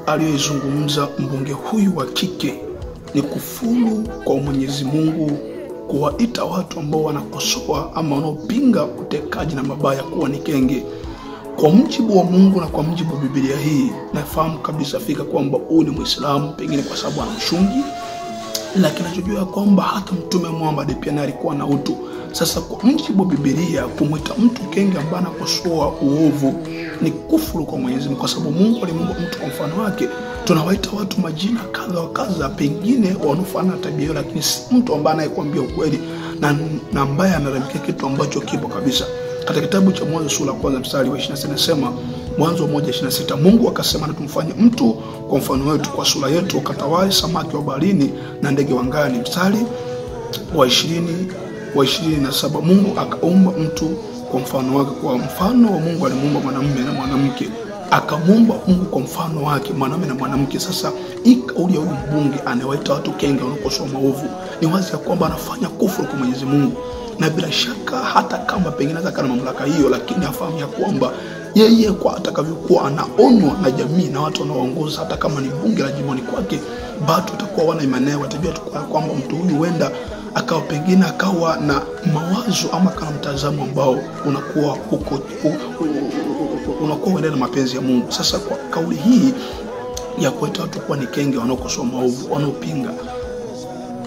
aliyezungumza mbunge huyu wa kike ni kufuru kwa Mwenyezi Mungu kuwaita watu ambao wanakosoa ama wanaopinga utekaji na mabaya kuwa ni kenge. Kwa mjibu wa Mungu na kwa mjibu wa Biblia hii, nafahamu kabisa fika kwamba huyu ni Muislamu, pengine kwa sababu ana mshungi, lakini najua kwamba hata Mtume Muhammad pia alikuwa na utu. Sasa kwa mjibu wa Biblia, kumwita mtu kenge ambaye anakosoa uovu ni kufuru kwa Mwenyezi Mungu, kwa sababu Mungu alimuumba mtu kwa mfano wake. Tunawaita watu majina kadha wa kadha, pengine wanaofanana tabia, lakini si mtu ambaye anayekwambia ukweli na ambaye anaramikia kitu ambacho kipo kabisa. Katika kitabu cha Mwanzo sura ya 1 mstari wa 26 nasema, Mwanzo 1:26, Mungu akasema, na tumfanye mtu kwa mfano wetu, kwa sura yetu, wakatawale samaki wa baharini na ndege wa angani. Mstari wa 27, Mungu akaumba mtu kwa mfano wake, kwa mfano wa Mungu alimuumba mwanamume na mwanamke. Akamuumba Mungu kwa mfano wake, mwanamume na mwanamke. Sasa hii kauli ya huyu mbunge anawaita watu kenge wanakosoa maovu, ni wazi ya kwamba anafanya kufuru kwa Mwenyezi Mungu. Na bila shaka hata kama pengine hata kana mamlaka hiyo, lakini afahamu ya kwamba yeye kwa atakavyokuwa anaonywa na jamii na watu wanaoongoza, hata kama ni bunge la jimboni kwake, bado watakuwa wana imani, watajua tu kwamba mtu huyu huenda akawa pengine akawa na mawazo ama kana mtazamo ambao unakuwa unaenda na mapenzi ya Mungu. Sasa kwa kauli hii ya kuita watu kuwa ni kenge wanaokosoa maovu, wanaopinga,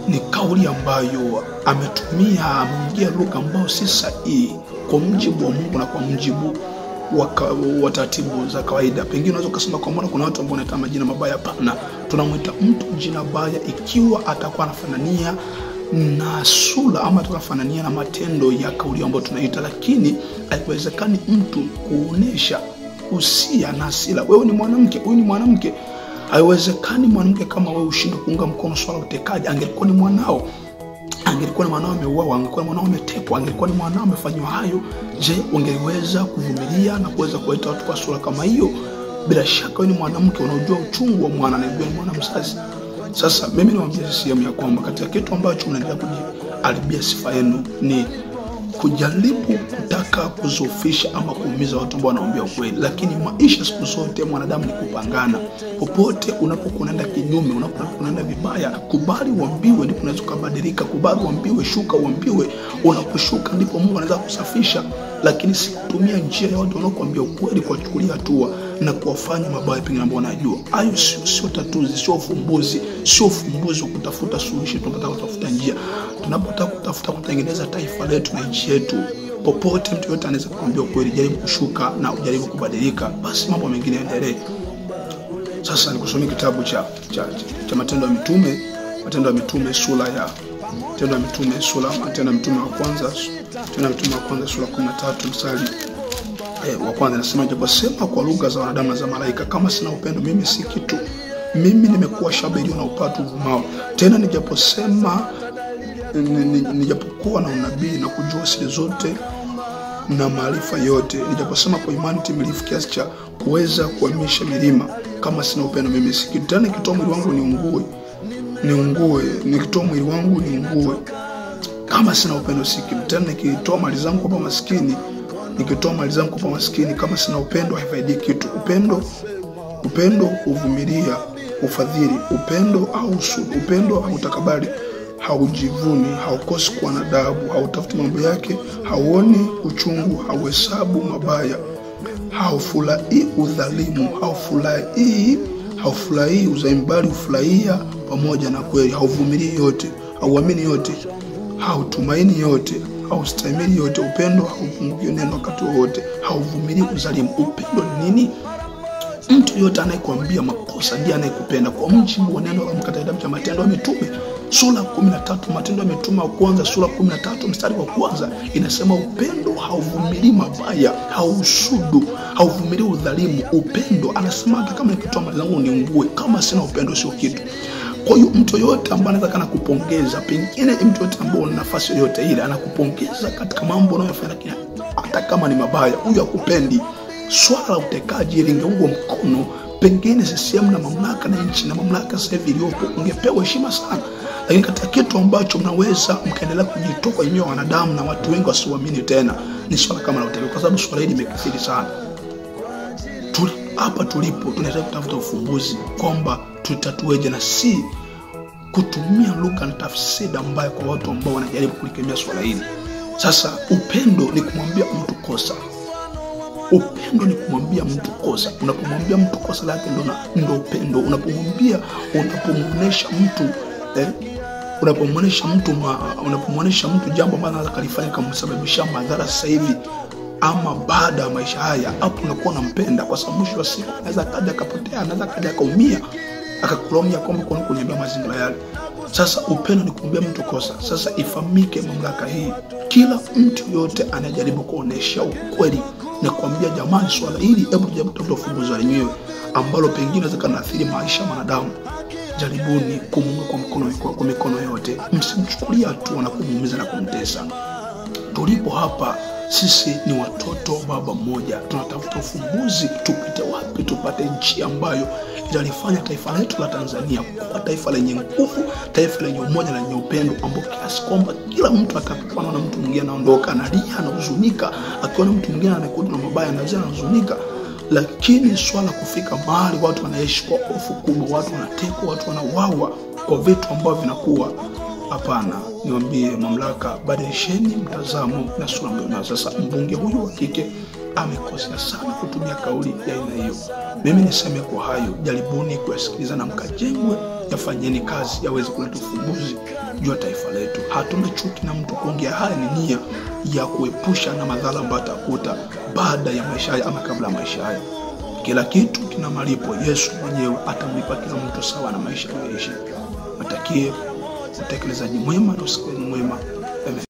ni kauli ambayo ameongea lugha ambayo si sahihi kwa mjibu wa Mungu na kwa mjibu wa taratibu za kawaida. Pengine unaweza kusema kwa mbona kuna watu ambao wanaita majina mabaya. Hapana, tunamuita mtu jina baya ikiwa atakuwa anafanania na sura ama atafanania na matendo ya kauli ambayo tunaita, lakini haiwezekani mtu kuonesha usia na hasira. Wewe ni mwanamke, huyu ni mwanamke. Haiwezekani mwanamke kama wewe ushinde kuunga mkono swala utekaji. Angelikuwa ni mwanao, angelikuwa ni mwanao ameuawa, angelikuwa ni mwanao ametekwa, angelikuwa ni mwanao amefanywa hayo, je, ungeweza kuvumilia na kuweza kuwaita watu kwa sura kama hiyo? Bila shaka wewe ni mwanamke, unajua uchungu wa mwana, na ni mwana mzazi. Sasa mimi nawaambia CCM ya kwamba katika kitu ambacho mnaendelea kujiharibia sifa yenu ni kujaribu kutaka kuzofisha ama kuumiza watu ambao wanaombea ukweli. Lakini maisha siku zote mwanadamu ni kupangana. Popote unapokuenda kinyume, unapokuenda vibaya, kubali uambiwe ndipo unaweza kubadilika. Kubali uambiwe, shuka uambiwe. Unaposhuka ndipo Mungu anaweza kusafisha. Lakini si kutumia njia ya watu wanaokuambia ukweli kwa kuchukulia hatua na kuwafanya mabaya pengine ambao wanajua. Hayo sio tatuzi, sio ufumbuzi, sio ufumbuzi wa kutafuta suluhisho. Tunataka kutafuta njia. Tunapotaka kutafuta kutengeneza taifa letu na nchi yetu, popote mtu yote anaweza kuambia ukweli, jaribu kushuka na ujaribu kubadilika, basi mambo mengine yaendelee. Sasa nikusomea kitabu cha Matendo ya Mitume, Matendo ya Mitume sura ya Matendo ya Mitume wa kwanza sura 13 mstari wa kwanza nasema, japosema kwa lugha za wanadamu na za malaika, kama sina upendo mimi si kitu. Mimi nimekuwa shahidi na upatu uvumao. Tena nijapokuwa na unabii na kujua siri zote na maarifa yote, nijaposema kwa imani timilifu kiasi cha kuweza kuhamisha milima, kama sina upendo mimi si kitu. Tena nikitoa mwili wangu nikitoa mwili wangu niungue, kama sina upendo si kitu. Tena nikitoa mali zangu kwa maskini, kama sina upendo haifaidi kitu. Upendo huvumilia, ufadhili. Upendo hautakabari, haujivuni, haukosi kuwa na adabu, hautafuti mambo yake, hauoni uchungu, hauhesabu mabaya, haufurahii udhalimu, haufurahii uzaimbali, ufurahia pamoja na kweli, hauvumilii yote, hauamini yote, hautumaini yote, haustahimili yote. Upendo haupunguki neno wakati wote, hauvumilii udhalimu. Upendo ni nini? Mtu yote anayekwambia makosa ndiye anayekupenda. Kwa mjibu wa neno la kitabu cha Matendo ya Mitume sura 13, Matendo ya Mitume wa kwanza sura 13 mstari wa kwanza inasema, upendo hauvumilii mabaya, hausudu, hauvumilii udhalimu. Upendo anasema kama nikitoa mali zangu niungue, kama sina upendo sio kitu. Kwa hiyo mtu yote ambaye anataka kupongeza, pengine mtu yote ambaye ana nafasi yote ile anakupongeza katika mambo unayofanya, hata kama ni mabaya, huyo akupendi. Swala la utekaji lingeungwa mkono, pengine CCM na mamlaka na nchi na mamlaka sasa hivi iliyopo ungepewa heshima sana. Lakini katika kitu ambacho mnaweza mkaendelea kujitoa kwa imani ya wanadamu na watu wengi wasiamini tena, ni swala kama la utekaji, kwa sababu swala hili limekithiri sana. hapa tulipo tunataka kutafuta ufumbuzi kwamba tutatueje, na si kutumia lugha na tafsiri ambayo kwa watu ambao wanajaribu kulikemea swala hili. Sasa upendo ni kumwambia mtu kosa. Upendo ni kumwambia mtu kosa. Unapomwambia mtu kosa lake ndo upendo. Unapomwonyesha mtu jambo ambalo anaweza kalifanya kumsababisha madhara sasa hivi ama baada ya maisha haya, hapo unakuwa unampenda, kwa sababu mwisho wa siku anaweza kaja akapotea, anaweza kaja akaumia, akakulaumu kwamba kwa nini kuniambia mazingira yale. Sasa upendo ni kumwambia mtu kosa. Sasa ifahamike mamlaka hii, kila mtu yote anajaribu kuonesha ukweli na kuambia jamani, swala hili hebu tujaribu kutafuta ufumbuzi wenyewe ambalo pengine inaweza kanaathiri maisha ya wanadamu. Jaribuni kumuunga kwa mikono yote, msimchukulia tu na kumuumiza na kumtesa. Tulipo hapa sisi ni watoto wa baba mmoja, tunatafuta ufumbuzi. Tupite wapi? Tupate nchi ambayo italifanya taifa letu la Tanzania kuwa taifa lenye nguvu, taifa lenye umoja na lenye upendo, ambapo kiasi kwamba kila mtu atakapoona na mtu mwingine anaondoka analia, anahuzunika, akiona mtu mwingine anakuja na mabaya anazia, anahuzunika. Lakini swala kufika mahali watu wanaishi kwa hofu kubwa, watu wanatekwa, watu wanauawa kwa vitu ambavyo vinakuwa, hapana. Niwaambie mamlaka, badilisheni mtazamo na sura mbaya. Sasa mbunge huyu wa kike amekosea sana kutumia kauli ya aina hiyo. Mimi niseme kwa hayo, jaribuni kuyasikiliza na mkajengwe, yafanyeni kazi yaweze kuleta ufumbuzi juu ya taifa letu. Hatuna chuki na mtu, kuongea haya ni nia ya kuepusha na madhara ambayo atakuta baada ya maisha haya ama kabla ya maisha haya. Kila kitu kina malipo. Yesu mwenyewe atamlipa kila mtu sawa na maisha aliyoishi. Natakie utekelezaji mwema na usikivu mwema.